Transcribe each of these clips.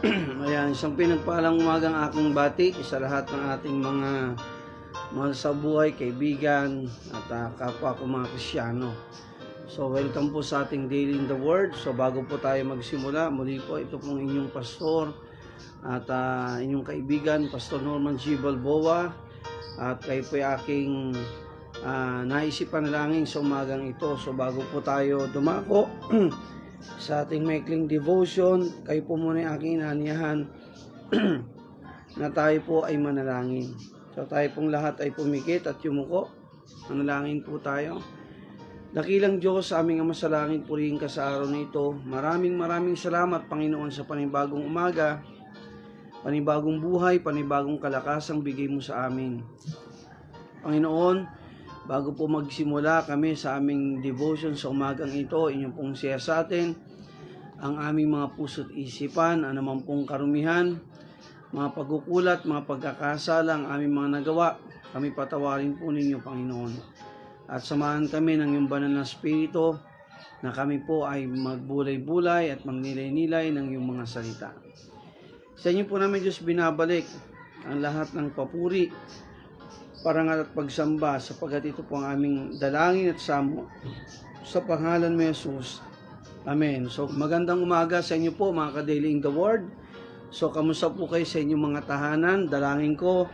Ayan, isang pinagpalang umagang aking bati sa lahat ng ating mga mahal sa buhay, kaibigan at kapwa ko mga Kristyano. So welcome po sa ating Daily in the Word. So bago po tayo magsimula, muli po ito pong inyong pastor at inyong kaibigan, Pastor Norman G. Balboa. At kayo po aking naisipan langin sa umagang ito. So bago po tayo dumako sa ating maikling devotion, kayo po muna yung aking inaniyahan na tayo po ay manalangin. So tayo pong lahat ay pumikit at yumuko. Manalangin po tayo. Dakilang Diyos, aming Ama sa langit, purihin ka sa araw na ito. Maraming salamat, Panginoon, sa panibagong umaga, panibagong buhay, panibagong kalakasang bigay mo sa amin. Panginoon, bago po magsimula kami sa aming devotion sa umagang ito, inyong pong siya sa atin ang aming mga puso't isipan, anumang pong karumihan, mga pagkukulat, mga pagkakasala, ang aming mga nagawa, kami patawarin po ninyo, Panginoon. At samahan kami ng iyong banal na Espiritu na kami po ay magbulay-bulay at magnilay-nilay ng iyong mga salita. Sa inyo po namin, Diyos, binabalik ang lahat ng papuri, parangal at pagsamba, sapagkat ito po ang aming dalangin at samo sa pangalan mo, Jesus. Amen. So magandang umaga sa inyo po, mga ka-Daily in the Word. So kamusta po kayo sa inyong mga tahanan? Dalangin ko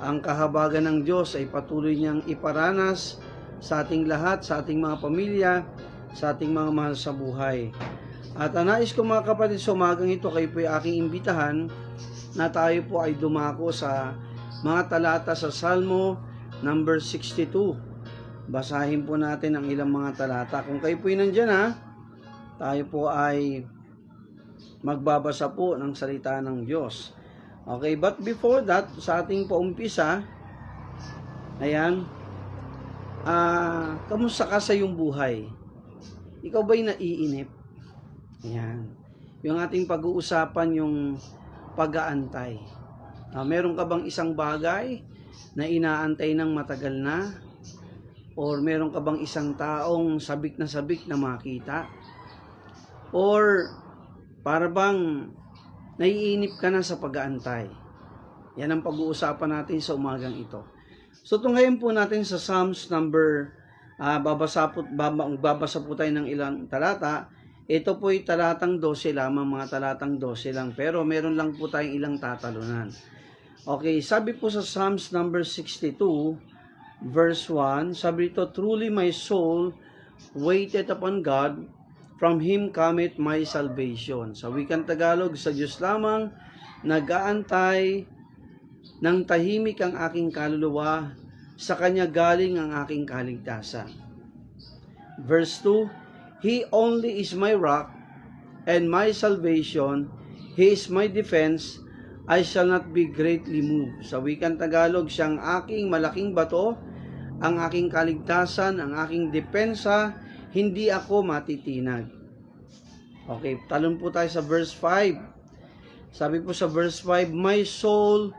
ang kahabagan ng Diyos ay patuloy niyang iparanas sa ating lahat, sa ating mga pamilya, sa ating mga mahal sa buhay. At nais ko, mga kapatid, sa umagang ito, kayo po ay aking imbitahan na tayo po ay dumako sa mga talata sa Salmo number 62. Basahin po natin ang ilang mga talata. Kung kayo po ay nandyan, tayo po ay magbabasa po ng salita ng Diyos. Okay, but before that, sa ating paumpisa, ayan, kamusta ka sa iyong buhay? Ikaw ba'y naiinip? Ayan. Yung ating pag-uusapan, yung pag-aantay. Meron ka bang isang bagay na inaantay ng matagal na? Or meron ka bang isang taong sabik na makita? Or para bang naiinip ka na sa pag-aantay? Yan ang pag-uusapan natin sa umagang ito. So tunghayin po natin sa Psalms number, babasa po tayo ng ilang talata. Ito po ay talatang 12 lamang, mga talatang 12 lang. Pero meron lang po tayong ilang tatalunan. Okay, sabi po sa Psalms number 62, verse 1, sabi ito, "Truly my soul waited upon God, from Him cometh my salvation." Sa wikang Tagalog, sa Diyos lamang nag-aantay ng tahimik ang aking kaluluwa, sa Kanya galing ang aking kaligtasan. Verse 2, "He only is my rock and my salvation, He is my defense, I shall not be greatly moved." Sa wikang Tagalog, siyang aking malaking bato, ang aking kaligtasan, ang aking depensa, hindi ako matitinag. Okay, talon po tayo sa verse 5. Sabi po sa verse 5, "My soul,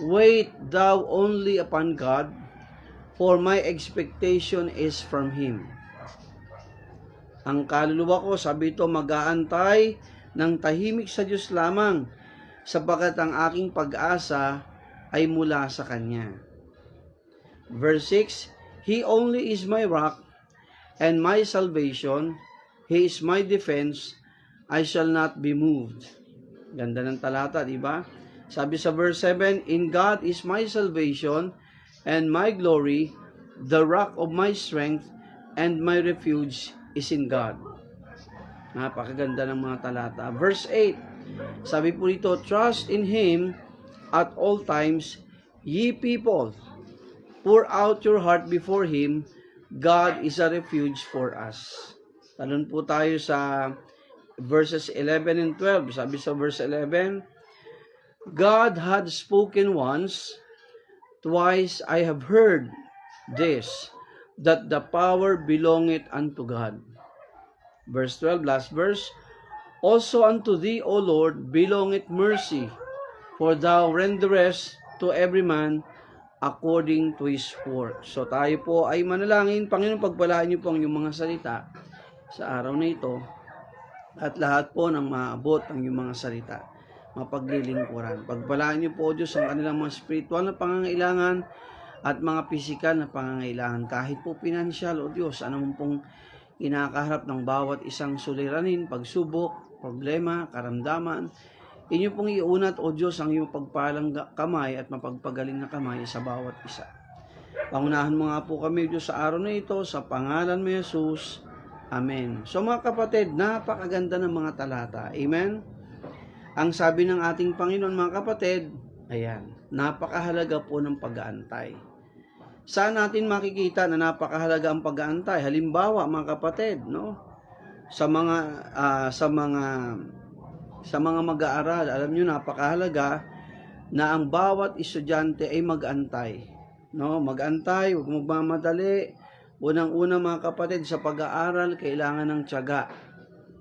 wait thou only upon God, for my expectation is from Him." Ang kaluluwa ko, sabi ito, mag-aantay ng tahimik sa Diyos lamang, sapagkat ang aking pag-asa ay mula sa Kanya. Verse 6, "He only is my rock and my salvation, He is my defense, I shall not be moved." Ganda ng talata, di ba? Sabi sa verse 7, "In God is my salvation and my glory, the rock of my strength, and my refuge is in God." Napakaganda ng mga talata. Verse 8, sabi po dito, "Trust in Him at all times, ye people. Pour out your heart before Him. God is a refuge for us." Talon po tayo sa verses 11 and 12. Sabi sa verse 11, "God had spoken once, twice I have heard this, that the power belongeth unto God." Verse 12, last verse, "Also unto thee, O Lord, belongeth mercy, for thou renderest to every man according to his work." So tayo po ay manalangin. Panginoon, pagpalaan niyo po ang iyong mga salita sa araw na ito at lahat po ng maabot ang iyong mga salita. mapaglilingkuran. Pagpalaan niyo po, O Diyos, ang kanilang mga spiritual na pangangailangan at mga pisikal na pangangailangan. Kahit po pinansyal, O Diyos, anong pong kinakaharap ng bawat isang suliranin, pagsubok, problema, karamdaman, inyo pong iunat, O Diyos, ang iyong pagpalang kamay at mapagpagaling na kamay sa bawat isa. Pangunahan mo nga po kami, Diyos, sa araw na ito, sa pangalan mo, Jesus. Amen. So mga kapatid, napakaganda ng mga talata. Amen? Ang sabi ng ating Panginoon, mga kapatid, ayan, napakahalaga po ng pag-aantay. Saan natin makikita na napakahalaga ang pag-aantay? Halimbawa, mga kapatid, no? Sa mga mag-aaral, alam niyo napakahalaga na ang bawat estudyante ay mag-antay. No, mag-antay, huwag magmamadali. Unang-una, mga kapatid, sa pag-aaral kailangan ng tiyaga.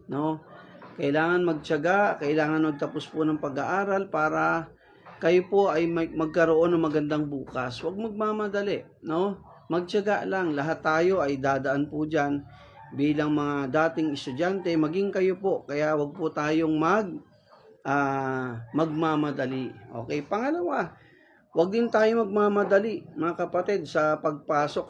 No? Kailangan magtiyaga, kailangan magtapos po ng pag-aaral para kayo po ay magkaroon ng magandang bukas. Huwag magmamadali, no? Magtiyaga lang. Lahat tayo ay dadaan po diyan bilang mga dating estudyante, maging kayo po. Kaya huwag po tayong magmamadali. Okay, pangalawa, huwag din tayo magmamadali, mga kapatid, sa pagpasok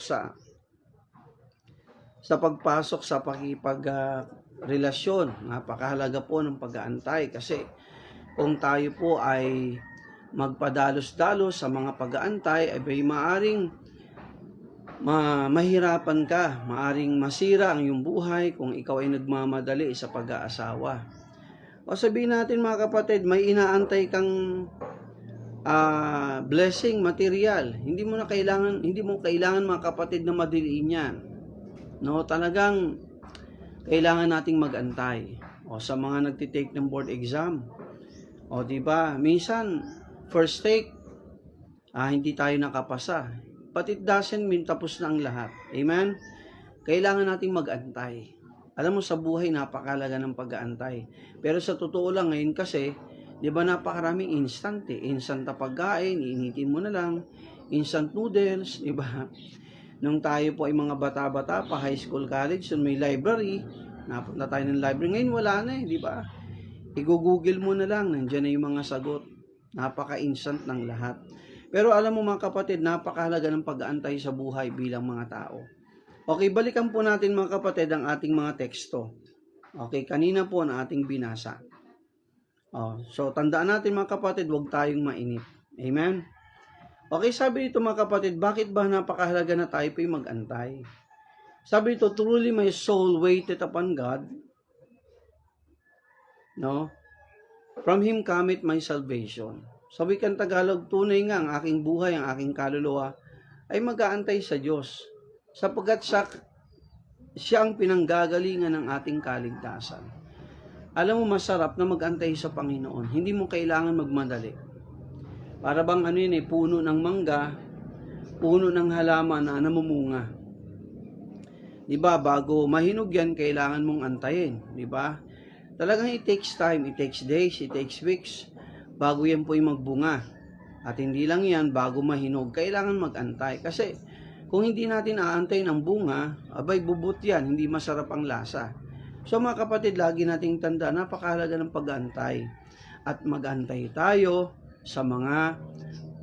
sa pakipagrelasyon. Napakahalaga po ng pag-aantay kasi kung tayo po ay magpadalos-dalos sa mga pag-aantay, ay maaring mahirapan ka, maaring masira ang iyong buhay kung ikaw ay nagmamadali sa pag-aasawa. O sabihin natin, mga kapatid, may inaantay kang blessing material. Hindi mo kailangan, mga kapatid, na madiliin yan. No, talagang kailangan nating magantay. O sa mga nagtitake ng board exam. O di ba? Minsan first take hindi tayo nakapasa. But it doesn't mean tapos na ang lahat. Amen. Kailangan nating magantay. Alam mo, sa buhay napakahalaga ng pag-aantay. Pero sa totoo lang ngayon kasi, di ba, napakaraming instant Instant na pagkain, iinitin mo na lang. Instant noodles, di ba? Nung tayo po ay mga bata-bata pa, high school, college, may library, napunta tayo ng library. Ngayon wala na di ba? I-google mo na lang, nandiyan na yung mga sagot. Napaka-instant ng lahat. Pero alam mo, mga kapatid, napakahalaga ng pag-aantay sa buhay bilang mga tao. Okay, balikan po natin, mga kapatid, ang ating mga teksto. Okay, kanina po na ating binasa. So tandaan natin, mga kapatid, huwag tayong mainip. Amen? Okay, sabi dito, mga kapatid, bakit ba napakahalaga na tayo po'y mag-antay? Sabi dito, truly my soul waited upon God. No? From Him cometh my salvation. Sabi kang Tagalog, tunay nga ang aking buhay, ang aking kaluluwa, ay mag-aantay sa Diyos. Sapagkat siya ang pinanggagalingan ng ating kaligtasan. Alam mo, masarap na mag-antay sa Panginoon. Hindi mo kailangan magmadali. Para bang puno ng mangga, puno ng halaman na namumunga. Diba, bago mahinog yan, kailangan mong antayin. Diba? Talagang it takes time, it takes days, it takes weeks, bago yan po yung magbunga. At hindi lang yan, bago mahinog, kailangan mag-antay. Kasi, kung hindi natin aantayin ang bunga, abay bubot yan, hindi masarap ang lasa. So mga kapatid, lagi nating tanda, napakahalaga ng pag-antay. At mag-antay tayo sa mga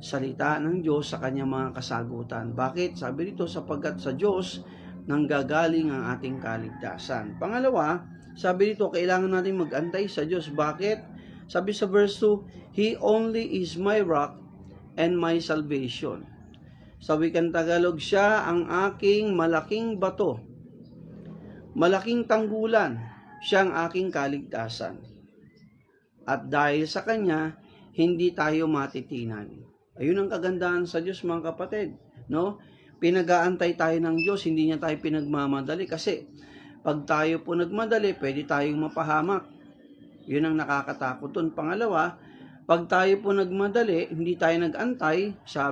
salita ng Diyos, sa kanyang mga kasagutan. Bakit? Sabi dito, sapagkat sa Diyos nanggagaling ang ating kaligtasan. Pangalawa, sabi dito, kailangan natin mag-antay sa Diyos. Bakit? Sabi sa verse 2, He only is my rock and my salvation. Sabi kang Tagalog, siya ang aking malaking bato, malaking tanggulan, siya ang aking kaligtasan. At dahil sa kanya, hindi tayo matitinan. Ayun ang kagandahan sa Diyos, mga kapatid. No? Pinag-aantay tayo ng Diyos, hindi niya tayo pinagmamadali. Kasi pag tayo po nagmadali, pwede tayong mapahamak. Yun ang nakakatakot dun. Pangalawa, pag tayo po nagmadali, hindi tayo nag-antay sa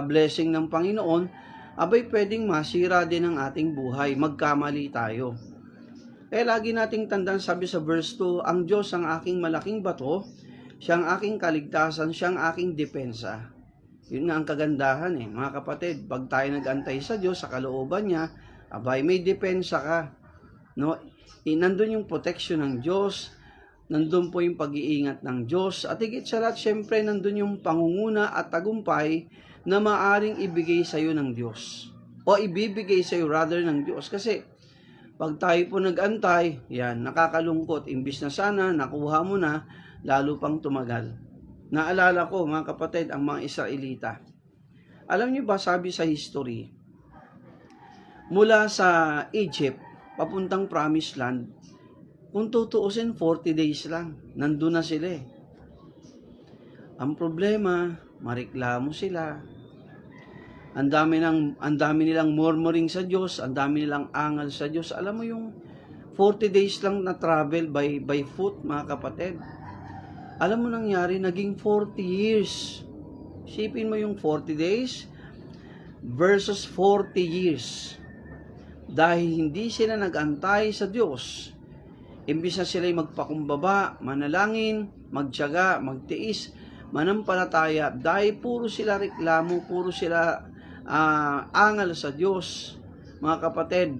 blessing ng Panginoon, abay pwedeng masira din ang ating buhay. Magkamali tayo. Lagi nating tandaan, sabi sa verse 2, ang Diyos ang aking malaking bato, siya ang aking kaligtasan, siya ang aking depensa. Yun nga ang kagandahan mga kapatid. Pag tayo nag-antay sa Diyos, sa kalooban niya, abay may depensa ka. No? Nandun yung protection ng Diyos. nandun po yung pag-iingat ng Diyos. At higit sa lahat, syempre, nandun yung pangunguna at tagumpay na maaring ibigay sa iyo ng Diyos. O ibibigay sa iyo rather ng Diyos. Kasi, pag tayo po nag-antay, yan, nakakalungkot. Imbis na sana, nakuha mo na, lalo pang tumagal. Naalala ko, mga kapatid, ang mga Israelita. Alam niyo ba, sabi sa history, mula sa Egypt, papuntang Promised Land, kung tutuusin, 40 days lang. Nandun na sila eh. Ang problema, mareklamo sila. Ang dami nilang murmuring sa Diyos, ang dami nilang angal sa Diyos. Alam mo yung 40 days lang na travel by foot, mga kapatid. Alam mo nangyari, naging 40 years. Isipin mo yung 40 days versus 40 years. Dahil hindi sila nag-antay sa Diyos. Imbis na sila'y magpakumbaba, manalangin, magtiyaga, magtiis, manampalataya, dahil puro sila reklamo, puro sila angal sa Diyos, mga kapatid,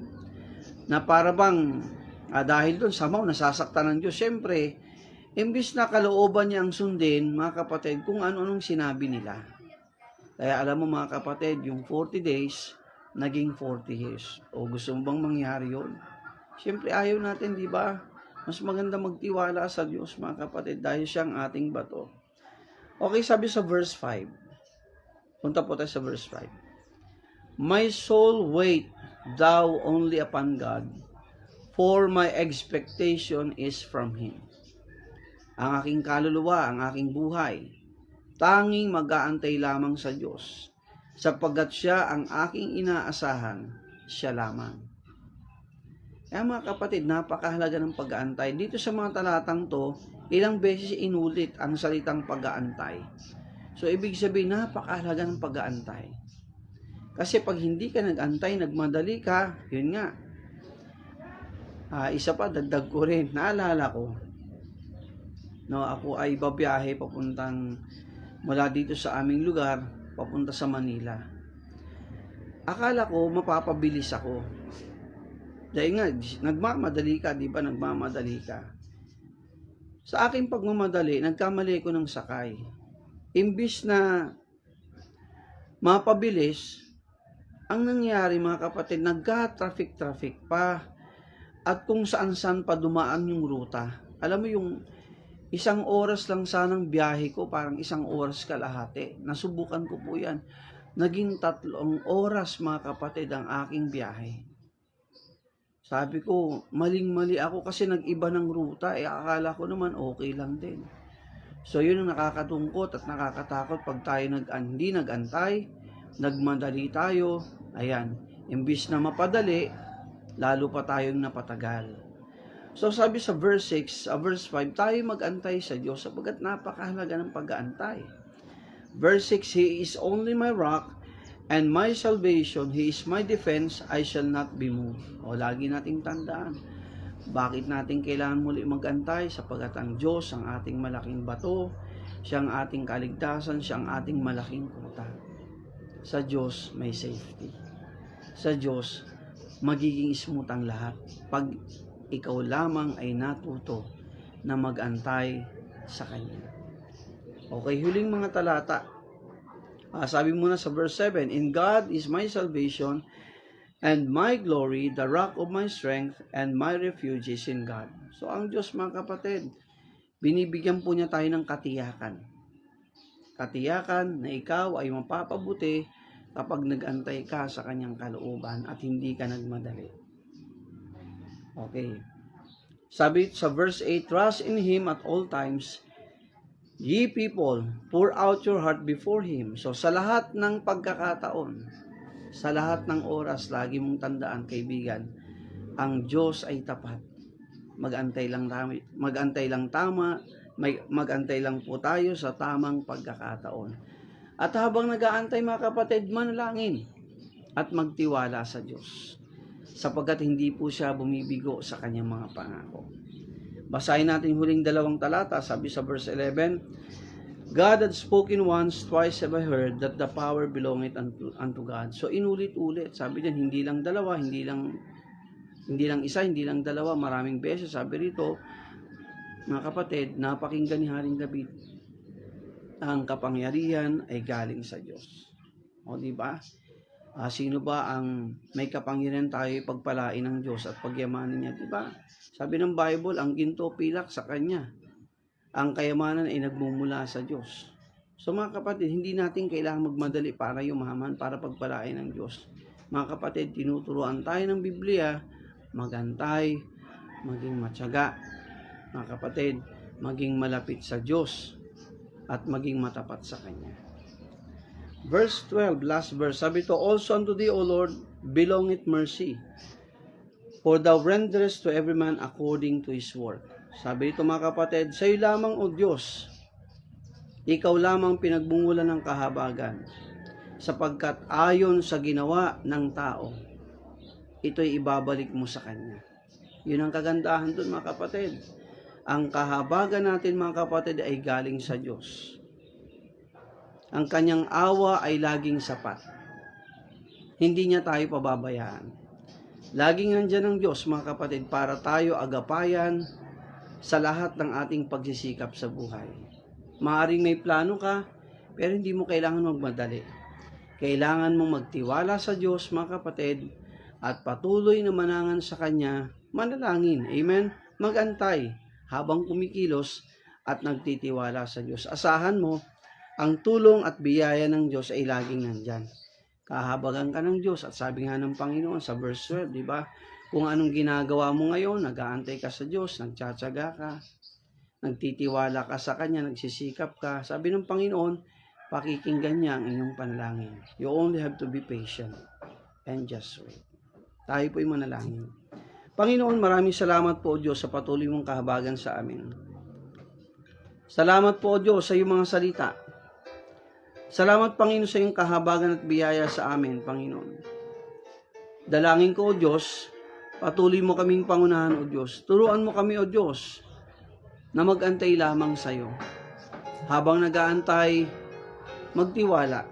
na para bang dahil doon samaw nasasaktan ng Diyos. Siyempre, imbis na kalooban niya ang sundin, mga kapatid, kung ano-anong sinabi nila. Kaya alam mo mga kapatid, yung 40 days, naging 40 years. O gusto mo bang mangyari yun? Siyempre ayaw natin, di ba? Mas maganda magtiwala sa Diyos, mga kapatid, dahil siyang ating bato. Okay, sabi sa verse 5. Punta po tayo sa verse 5. My soul wait thou only upon God, for my expectation is from Him. Ang aking kaluluwa, ang aking buhay, tanging mag-aantay lamang sa Diyos, sapagkat siya ang aking inaasahan, siya lamang. Kaya mga kapatid, napakahalaga ng pag-aantay. Dito sa mga talatang to, ilang beses inulit ang salitang pag-aantay. So, ibig sabihin, napakahalaga ng pag-aantay. Kasi pag hindi ka nag-antay, nagmadali ka, yun nga. Isa pa, dagdag ko rin. Naalala ko, no, ako ay babiyahe papuntang mula dito sa aming lugar, papunta sa Manila. Akala ko, mapapabilis ako. Dahil nga, nagmamadali ka, di ba? Nagmamadali ka. Sa aking pagmamadali, nagkamali ko ng sakay. Imbis na mapabilis, ang nangyari mga kapatid, nagka-traffic pa. At kung saan-saan pa dumaan yung ruta. Alam mo yung 1 oras lang sanang biyahe ko, parang 1 oras kalahati. Nasubukan ko po yan. Naging 3 oras mga kapatid ang aking biyahe. Sabi ko, maling-mali ako kasi nag-iba ng ruta. Akala ko naman okay lang din. So yun ang nakakatungkot at nakakatakot pag tayo hindi nag-antay, nagmadali tayo. Ayan, imbis na mapadali, lalo pa tayong napatagal. So sabi sa verse 6, verse 5, tayo mag-antay sa Diyos sapagkat napakahalaga ng pag-aantay. Verse 6, He is only my rock and my salvation, He is my defense, I shall not be moved. O lagi nating tandaan, bakit natin kailangan muli mag-antay? Sapagkat ang Diyos ang ating malaking bato, siya ang ating kaligtasan, siya ang ating malaking kuta. Sa Diyos may safety. Sa Diyos, magiging smooth ang lahat. Pag ikaw lamang ay natuto na mag-antay sa Kanya. Okay, huling mga talata. Sabi muna sa verse 7, In God is my salvation and my glory, the rock of my strength, and my refuge is in God. So, ang Diyos mga kapatid, binibigyan po niya tayo ng katiyakan. Katiyakan na ikaw ay mapapabuti kapag nag-antay ka sa kanyang kalooban at hindi ka nagmadali. Okay. Sabi sa verse 8, Trust in Him at all times, ye people, pour out your heart before Him. So sa lahat ng pagkakataon, sa lahat ng oras, lagi mong tandaan, kaibigan, ang Diyos ay tapat. Mag-antay lang po tayo sa tamang pagkakataon. At habang nag-aantay mga kapatid, manalangin at magtiwala sa Diyos. Sapagkat hindi po siya bumibigo sa kanyang mga pangako. Basahin natin huling 2 talata, sabi sa verse 11, God had spoken once, twice have I heard that the power belongeth unto God. So inulit-ulit, sabi diyan, hindi lang isa, hindi lang dalawa, maraming beses. Sabi rito, Mga kapatid, napakinggan ni Haring David, ang kapangyarihan ay galing sa Diyos. O di ba? Sino ba ang may kapangyarihan tayo pagpalain ng Diyos at pagyamanin niya, di ba? Sabi ng Bible, ang ginto pilak sa Kanya. Ang kayamanan ay nagmumula sa Diyos. So mga kapatid, hindi natin kailangan magmadali para yumaman, para pagpalain ng Diyos. Mga kapatid, tinuturuan tayo ng Biblia, magantay, maging matyaga. Mga kapatid, maging malapit sa Diyos at maging matapat sa Kanya. Verse 12, last verse, sabi to, also unto thee, O Lord, belongeth mercy, for thou renderest to every man according to his work. Sabi dito mga kapatid, sa iyo lamang, O Diyos, ikaw lamang pinagbungulan ng kahabagan, sapagkat ayon sa ginawa ng tao, ito'y ibabalik mo sa Kanya. Yun ang kagandahan dun mga kapatid. Ang kahabagan natin mga kapatid ay galing sa Diyos. Ang Kanyang awa ay laging sapat. Hindi niya tayo pababayaan. Laging nandyan ang Diyos mga kapatid para tayo agapayan sa lahat ng ating pagsisikap sa buhay. Maaring may plano ka, pero hindi mo kailangan magmadali. Kailangan mong magtiwala sa Diyos mga kapatid at patuloy na manangan sa Kanya, manalangin. Amen? Magantay habang kumikilos at nagtitiwala sa Diyos. Asahan mo, ang tulong at biyaya ng Diyos ay laging nandyan. Kahabagan ka ng Diyos at sabi nga ng Panginoon sa verse 12, di ba? Kung anong ginagawa mo ngayon, nag-aantay ka sa Diyos, nagtsatsaga ka, nagtitiwala ka sa Kanya, nagsisikap ka. Sabi ng Panginoon, pakikinggan niya ang inyong panalangin. You only have to be patient and just wait. Tayo po'y manalangin. Panginoon, maraming salamat po, O Diyos, sa patuloy mong kahabagan sa amin. Salamat po, O Diyos, sa iyong mga salita. Salamat, Panginoon, sa iyong kahabagan at biyaya sa amin, Panginoon. Dalangin ko, O Diyos, patuloy mo kaming pangunahan, O Diyos. Turuan mo kami, O Diyos, na mag-antay lamang sa iyo. Habang nag-aantay, magtiwala.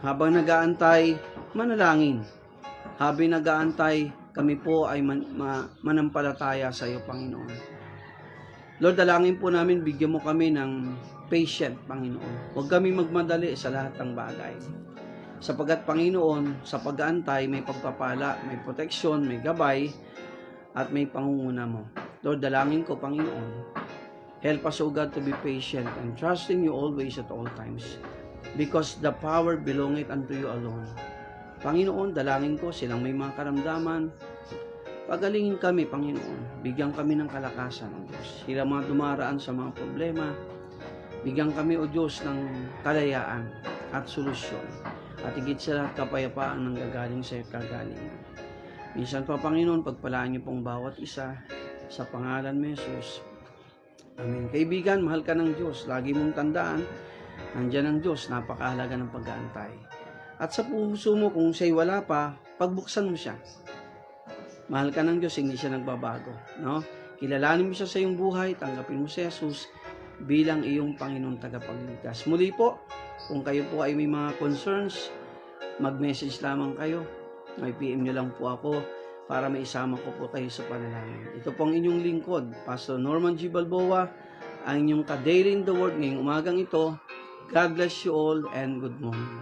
Habang nag-aantay, manalangin. Habang nag-aantay, kami po ay manampalataya sa iyo, Panginoon. Lord, dalangin po namin, bigyan mo kami ng patient, Panginoon. Huwag kami magmadali sa lahat ng bagay. Sapagat, Panginoon, sa pag-aantay, may pagpapala, may proteksyon, may gabay, at may pangunguna mo. Lord, dalangin ko, Panginoon, help us, O God, to be patient and trusting you always at all times, because the power belongeth unto you alone. Panginoon, dalangin ko silang may mga karamdaman, pagalingin kami, Panginoon. Bigyan kami ng kalakasan, O Diyos. Sila mga dumaraan sa mga problema, bigyan kami, O Diyos, ng kalayaan at solusyon. At higit sa lahat, kapayapaan ng gagaling sa iyo kagalingan. Minsan pa, Panginoon, pagpalaan niyo pong bawat isa sa pangalan ni Jesus. Amen. Kaibigan, mahal ka ng Diyos. Lagi mong tandaan, nandiyan ang Diyos, napakahalaga ng pag-aantay. At sa puso mo, kung siya'y wala pa, pagbuksan mo siya. Mahal ka ng Diyos, hindi siya nagbabago. No? Kilalanin mo siya sa iyong buhay, tanggapin mo si Jesus bilang iyong Panginoong tagapagligtas. Muli po, kung kayo po ay may mga concerns, mag-message lamang kayo. May PM nyo lang po ako para maisama ko po kayo sa panalangin. Ito po ang inyong lingkod, Pastor Norman G. Balboa, ang inyong ka-daily in the Word ngayong umagang ito. God bless you all and good morning.